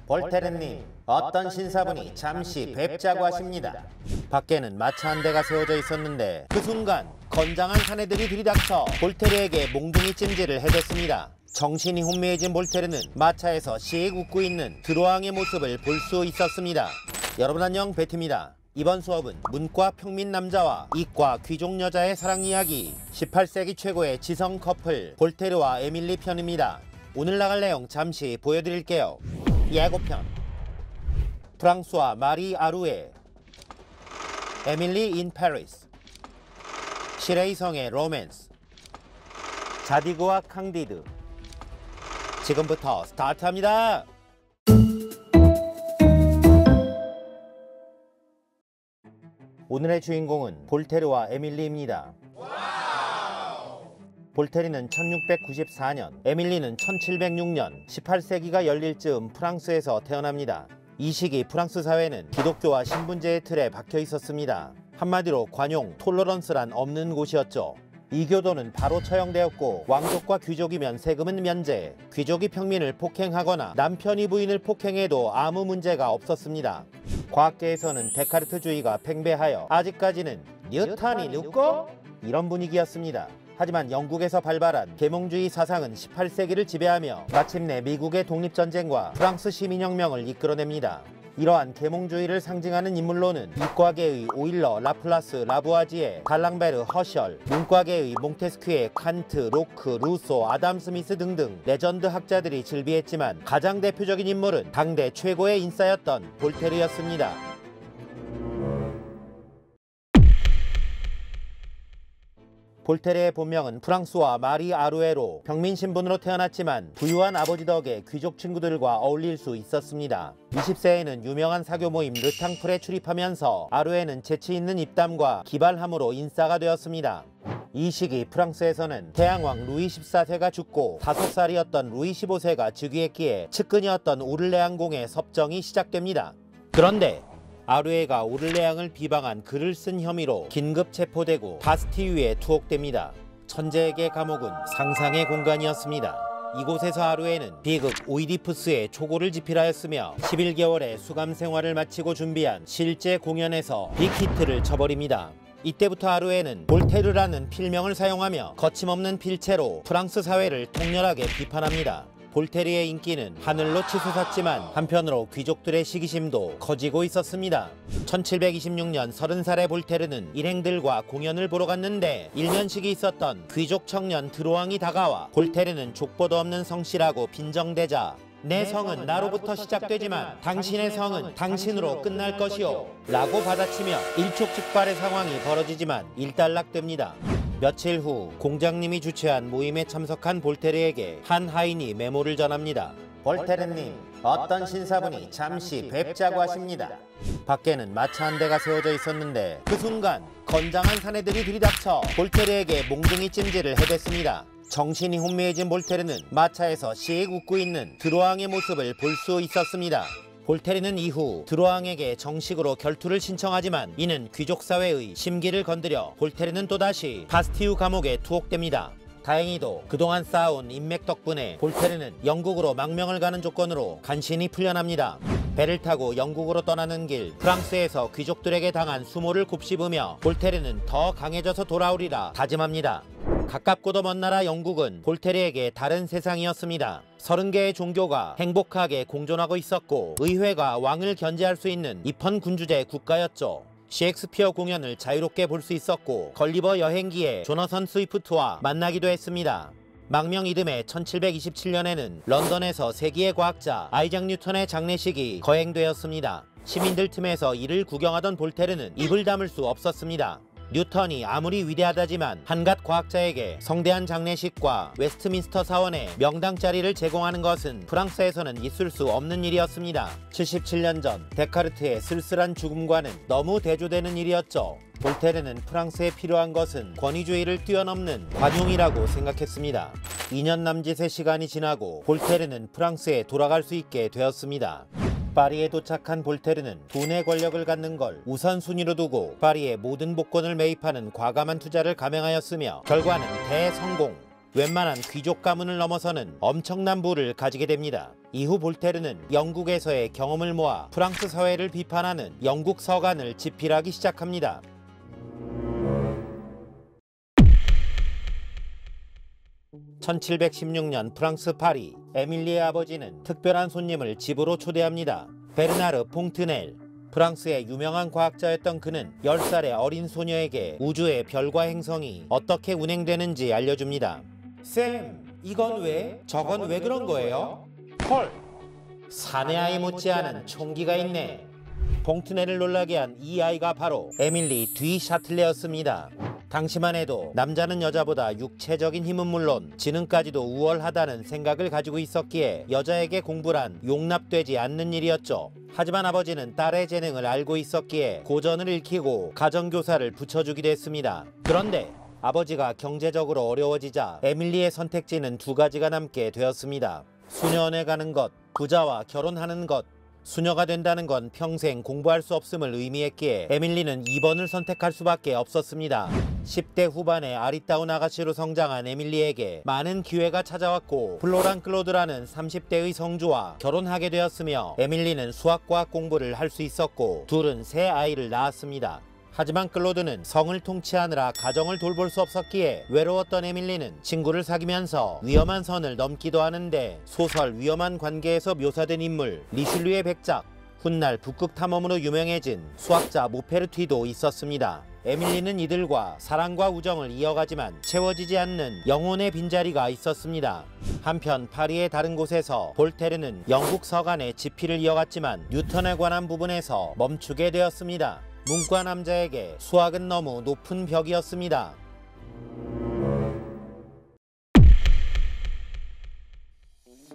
볼테르님, 어떤 신사분이 잠시 뵙자고 하십니다. 밖에는 마차 한 대가 세워져 있었는데 그 순간 건장한 사내들이 들이닥쳐 볼테르에게 몽둥이 찜질을 해댔습니다. 정신이 혼미해진 볼테르는 마차에서 씩 웃고 있는 드로앙의 모습을 볼 수 있었습니다. 여러분 안녕, 베트입니다. 이번 수업은 문과 평민 남자와 이과 귀족 여자의 사랑 이야기, 18세기 최고의 지성 커플 볼테르와 에밀리 편입니다. 오늘 나갈 내용 잠시 보여드릴게요. 예고편. 프랑스와 마리 아루에, 에밀리 인 파리스, 시레이성의 로맨스, 자디그와 캉디드. 지금부터 스타트합니다. 오늘의 주인공은 볼테르와 에밀리입니다. 볼테르는 1694년, 에밀리는 1706년, 18세기가 열릴 즈음 프랑스에서 태어납니다. 이 시기 프랑스 사회는 기독교와 신분제의 틀에 박혀 있었습니다. 한마디로 관용, 톨러런스란 없는 곳이었죠. 이 교도는 바로 처형되었고, 왕족과 귀족이면 세금은 면제, 귀족이 평민을 폭행하거나 남편이 부인을 폭행해도 아무 문제가 없었습니다. 과학계에서는 데카르트주의가 팽배하여 아직까지는 뉴턴이 눕고? 이런 분위기였습니다. 하지만 영국에서 발발한 계몽주의 사상은 18세기를 지배하며 마침내 미국의 독립전쟁과 프랑스 시민혁명을 이끌어냅니다. 이러한 계몽주의를 상징하는 인물로는 이과계의 오일러, 라플라스, 라부아지에, 달랑베르, 허셜, 문과계의 몽테스큐에, 칸트, 로크, 루소, 아담 스미스 등등 레전드 학자들이 즐비했지만 가장 대표적인 인물은 당대 최고의 인싸였던 볼테르였습니다. 볼테르의 본명은 프랑스와 마리 아루에로 평민 신분으로 태어났지만 부유한 아버지 덕에 귀족 친구들과 어울릴 수 있었습니다. 20세에는 유명한 사교 모임 르탕풀에 출입하면서 아루에는 재치있는 입담과 기발함으로 인싸가 되었습니다. 이 시기 프랑스에서는 태양왕 루이 14세가 죽고 5살이었던 루이 15세가 즉위했기에 측근이었던 오를레앙공의 섭정이 시작됩니다. 그런데 아루에가 오를레앙을 비방한 글을 쓴 혐의로 긴급 체포되고 바스티유에 투옥됩니다. 천재에게 감옥은 상상의 공간이었습니다. 이곳에서 아루에는 비극 오이디푸스의 초고를 집필하였으며 11개월의 수감 생활을 마치고 준비한 실제 공연에서 빅히트를 쳐버립니다. 이때부터 아루에는 볼테르라는 필명을 사용하며 거침없는 필체로 프랑스 사회를 통렬하게 비판합니다. 볼테르의 인기는 하늘로 치솟았지만 한편으로 귀족들의 시기심도 커지고 있었습니다. 1726년 30살의 볼테르는 일행들과 공연을 보러 갔는데 일면식이 있었던 귀족 청년 드로앙이 다가와 볼테르는 족보도 없는 성씨라고 빈정대자 내 성은 나로부터 시작되지만 당신의 성은 당신으로 끝날 것이오 라고 받아치며 일촉즉발의 상황이 벌어지지만 일단락됩니다. 며칠 후 공장님이 주최한 모임에 참석한 볼테르에게 한 하인이 메모를 전합니다. 볼테르님, 어떤 신사분이 잠시 뵙자고 하십니다. 밖에는 마차 한 대가 세워져 있었는데 그 순간 건장한 사내들이 들이닥쳐 볼테르에게 몽둥이 찜질을 해댔습니다. 정신이 혼미해진 볼테르는 마차에서 씩 웃고 있는 드로앙의 모습을 볼 수 있었습니다. 볼테르는 이후 드로앙에게 정식으로 결투를 신청하지만 이는 귀족사회의 심기를 건드려 볼테르는 또다시 바스티유 감옥에 투옥됩니다. 다행히도 그동안 쌓아온 인맥 덕분에 볼테르는 영국으로 망명을 가는 조건으로 간신히 풀려납니다. 배를 타고 영국으로 떠나는 길, 프랑스에서 귀족들에게 당한 수모를 곱씹으며 볼테르는 더 강해져서 돌아오리라 다짐합니다. 가깝고도 먼 나라 영국은 볼테르에게 다른 세상이었습니다. 30개의 종교가 행복하게 공존하고 있었고 의회가 왕을 견제할 수 있는 입헌군주제 국가였죠. 셰익스피어 공연을 자유롭게 볼 수 있었고 걸리버 여행기에 조너선 스위프트와 만나기도 했습니다. 망명 이듬해 1727년에는 런던에서 세기의 과학자 아이작 뉴턴의 장례식이 거행되었습니다. 시민들 틈에서 이를 구경하던 볼테르는 입을 다물 수 없었습니다. 뉴턴이 아무리 위대하다지만 한갓 과학자에게 성대한 장례식과 웨스트민스터 사원에 명당 자리를 제공하는 것은 프랑스에서는 있을 수 없는 일이었습니다. 77년 전 데카르트의 쓸쓸한 죽음과는 너무 대조되는 일이었죠. 볼테르는 프랑스에 필요한 것은 권위주의를 뛰어넘는 관용이라고 생각했습니다. 2년 남짓의 시간이 지나고 볼테르는 프랑스에 돌아갈 수 있게 되었습니다. 파리에 도착한 볼테르는 돈의 권력을 갖는 걸 우선순위로 두고 파리의 모든 복권을 매입하는 과감한 투자를 감행하였으며 결과는 대성공! 웬만한 귀족 가문을 넘어서는 엄청난 부를 가지게 됩니다. 이후 볼테르는 영국에서의 경험을 모아 프랑스 사회를 비판하는 영국 서간을 집필하기 시작합니다. (1716년) 프랑스 파리, 에밀리의 아버지는 특별한 손님을 집으로 초대합니다. 베르나르 퐁트넬. 프랑스의 유명한 과학자였던 그는 10살의 어린 소녀에게 우주의 별과 행성이 어떻게 운행되는지 알려줍니다. 쌤, 이건 왜? 저건 왜 그런 거예요? 헐! 사내 아이 못지않은 총기가 있네. 퐁트넬을 놀라게 한 이 아이가 바로 에밀리 디 샤틀레였습니다. 당시만 해도 남자는 여자보다 육체적인 힘은 물론 지능까지도 우월하다는 생각을 가지고 있었기에 여자에게 공부란 용납되지 않는 일이었죠. 하지만 아버지는 딸의 재능을 알고 있었기에 고전을 읽히고 가정교사를 붙여주기도 했습니다. 그런데 아버지가 경제적으로 어려워지자 에밀리의 선택지는 두 가지가 남게 되었습니다. 수녀원에 가는 것, 부자와 결혼하는 것. 수녀가 된다는 건 평생 공부할 수 없음을 의미했기에 에밀리는 2번을 선택할 수밖에 없었습니다. 10대 후반의 아리따운 아가씨로 성장한 에밀리에게 많은 기회가 찾아왔고 플로랑 클로드라는 30대의 성주와 결혼하게 되었으며 에밀리는 수학과학 공부를 할 수 있었고 둘은 새 아이를 낳았습니다. 하지만 클로드는 성을 통치하느라 가정을 돌볼 수 없었기에 외로웠던 에밀리는 친구를 사귀면서 위험한 선을 넘기도 하는데 소설 위험한 관계에서 묘사된 인물 리슐리의 백작, 훗날 북극 탐험으로 유명해진 수학자 모페르튀도 있었습니다. 에밀리는 이들과 사랑과 우정을 이어가지만 채워지지 않는 영혼의 빈자리가 있었습니다. 한편 파리의 다른 곳에서 볼테르는 영국 서간의 집필을 이어갔지만 뉴턴에 관한 부분에서 멈추게 되었습니다. 문과 남자에게 수학은 너무 높은 벽이었습니다.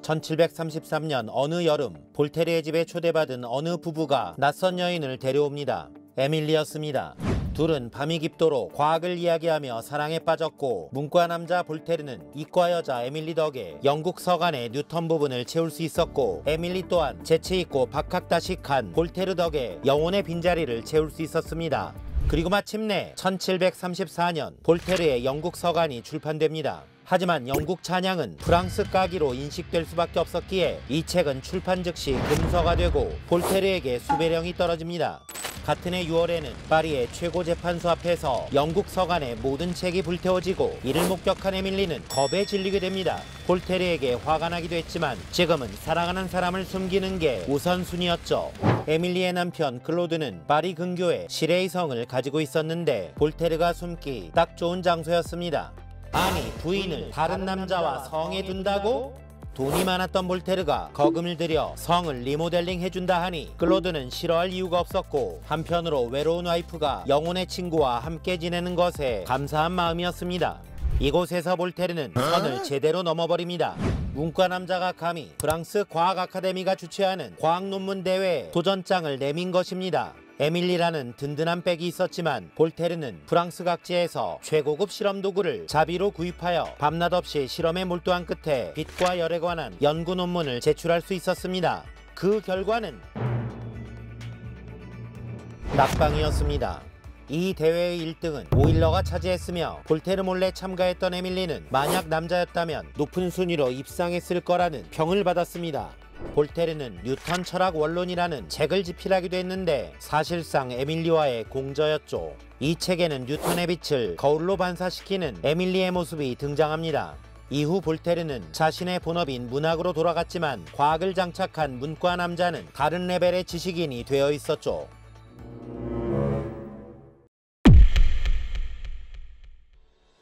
(1733년) 어느 여름 볼테르의 집에 초대받은 어느 부부가 낯선 여인을 데려옵니다. 에밀리였습니다. 둘은 밤이 깊도록 과학을 이야기하며 사랑에 빠졌고 문과 남자 볼테르는 이과 여자 에밀리 덕에 영국 서간의 뉴턴 부분을 채울 수 있었고 에밀리 또한 재치있고 박학다식한 볼테르 덕에 영혼의 빈자리를 채울 수 있었습니다. 그리고 마침내 1734년 볼테르의 영국 서간이 출판됩니다. 하지만 영국 찬양은 프랑스 까기로 인식될 수밖에 없었기에 이 책은 출판 즉시 금서가 되고 볼테르에게 수배령이 떨어집니다. 같은 해 6월에는 파리의 최고 재판소 앞에서 영국 서간의 모든 책이 불태워지고 이를 목격한 에밀리는 겁에 질리게 됩니다. 볼테르에게 화가 나기도 했지만 지금은 사랑하는 사람을 숨기는 게 우선순위였죠. 에밀리의 남편 클로드는 파리 근교에 시레이 성을 가지고 있었는데 볼테르가 숨기 딱 좋은 장소였습니다. 아니, 부인을 다른 남자와 성에 둔다고? 돈이 많았던 볼테르가 거금을 들여 성을 리모델링 해준다 하니 클로드는 싫어할 이유가 없었고 한편으로 외로운 와이프가 영혼의 친구와 함께 지내는 것에 감사한 마음이었습니다. 이곳에서 볼테르는 선을 제대로 넘어버립니다. 문과 남자가 감히 프랑스 과학 아카데미가 주최하는 과학 논문 대회에 도전장을 내민 것입니다. 에밀리라는 든든한 백이 있었지만 볼테르는 프랑스 각지에서 최고급 실험 도구를 자비로 구입하여 밤낮 없이 실험에 몰두한 끝에 빛과 열에 관한 연구 논문을 제출할 수 있었습니다. 그 결과는 낙방이었습니다. 이 대회의 1등은 오일러가 차지했으며 볼테르 몰래 참가했던 에밀리는 만약 남자였다면 높은 순위로 입상했을 거라는 평을 받았습니다. 볼테르는 뉴턴 철학 원론이라는 책을 집필하기도 했는데 사실상 에밀리와의 공저였죠. 이 책에는 뉴턴의 빛을 거울로 반사시키는 에밀리의 모습이 등장합니다. 이후 볼테르는 자신의 본업인 문학으로 돌아갔지만 과학을 장착한 문과 남자는 다른 레벨의 지식인이 되어 있었죠.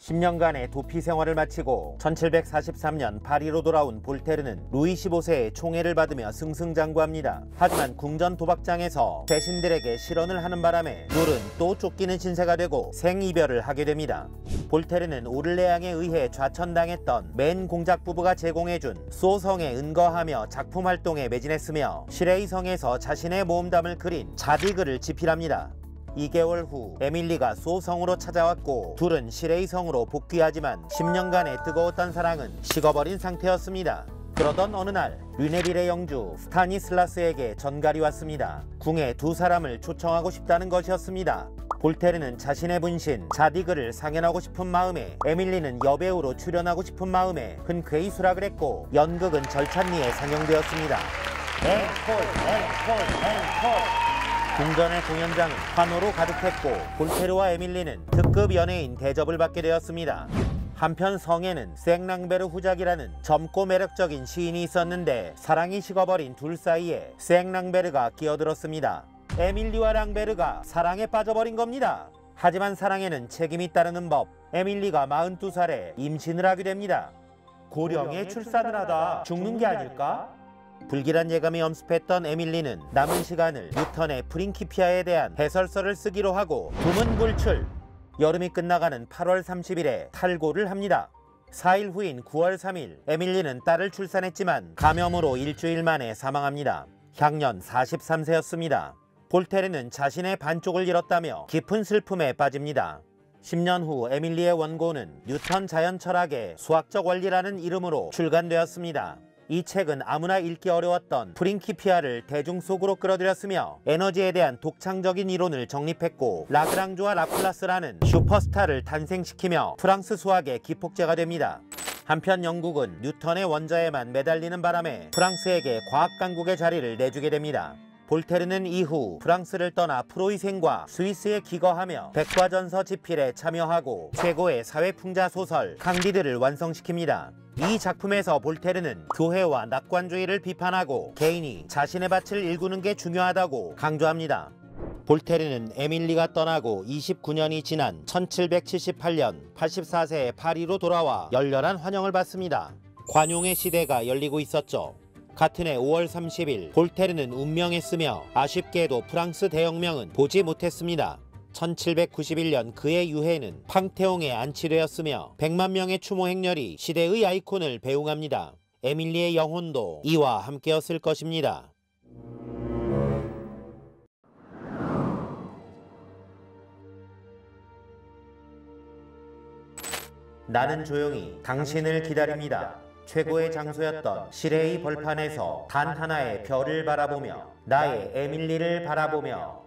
10년간의 도피 생활을 마치고 1743년 파리로 돌아온 볼테르는 루이 15세의 총애를 받으며 승승장구합니다. 하지만 궁전 도박장에서 대신들에게 실언을 하는 바람에 둘은 또 쫓기는 신세가 되고 생이별을 하게 됩니다. 볼테르는 오를레앙에 의해 좌천당했던 맨 공작 부부가 제공해준 소성에 은거하며 작품 활동에 매진했으며 시레이 성에서 자신의 모험담을 그린 자디글을 집필합니다. 2개월 후 에밀리가 소성으로 찾아왔고 둘은 시레이 성으로 복귀하지만 10년간의 뜨거웠던 사랑은 식어버린 상태였습니다. 그러던 어느 날 르네빌의 영주 스타니슬라스에게 전갈이 왔습니다. 궁에 두 사람을 초청하고 싶다는 것이었습니다. 볼테르는 자신의 분신 자디그를 상연하고 싶은 마음에, 에밀리는 여배우로 출연하고 싶은 마음에 흔쾌히 수락을 했고 연극은 절찬리에 상영되었습니다. 앵콜 앵콜 앵콜. 궁전의 공연장은 환호로 가득했고 볼테르와 에밀리는 특급 연예인 대접을 받게 되었습니다. 한편 성에는 생랑베르 후작이라는 젊고 매력적인 시인이 있었는데 사랑이 식어버린 둘 사이에 생랑베르가 끼어들었습니다. 에밀리와 랑베르가 사랑에 빠져버린 겁니다. 하지만 사랑에는 책임이 따르는 법. 에밀리가 42살에 임신을 하게 됩니다. 고령에 출산을 하다 죽는 게 아닐까? 불길한 예감이 엄습했던 에밀리는 남은 시간을 뉴턴의 프린키피아에 대한 해설서를 쓰기로 하고 두문불출. 여름이 끝나가는 8월 30일에 탈고를 합니다. 4일 후인 9월 3일 에밀리는 딸을 출산했지만 감염으로 일주일 만에 사망합니다. 향년 43세였습니다. 볼테르는 자신의 반쪽을 잃었다며 깊은 슬픔에 빠집니다. 10년 후 에밀리의 원고는 뉴턴 자연철학의 수학적 원리라는 이름으로 출간되었습니다. 이 책은 아무나 읽기 어려웠던 프린키피아를 대중 속으로 끌어들였으며 에너지에 대한 독창적인 이론을 정립했고 라그랑주와 라플라스라는 슈퍼스타를 탄생시키며 프랑스 수학의 기폭제가 됩니다. 한편 영국은 뉴턴의 원자에만 매달리는 바람에 프랑스에게 과학강국의 자리를 내주게 됩니다. 볼테르는 이후 프랑스를 떠나 프로이센과 스위스에 기거하며 백과전서 집필에 참여하고 최고의 사회풍자 소설 캉디드를 완성시킵니다. 이 작품에서 볼테르는 교회와 낙관주의를 비판하고 개인이 자신의 밭을 일구는 게 중요하다고 강조합니다. 볼테르는 에밀리가 떠나고 29년이 지난 1778년 84세의 파리로 돌아와 열렬한 환영을 받습니다. 관용의 시대가 열리고 있었죠. 같은 해 5월 30일 볼테르는 운명했으며 아쉽게도 프랑스 대혁명은 보지 못했습니다. 1791년 그의 유해는 팡테옹에 안치되었으며 100만 명의 추모 행렬이 시대의 아이콘을 배웅합니다. 에밀리의 영혼도 이와 함께였을 것입니다. 나는 조용히 당신을 기다립니다. 최고의 장소였던 시레이 벌판에서 단 하나의 별을 바라보며 나의 에밀리를 바라보며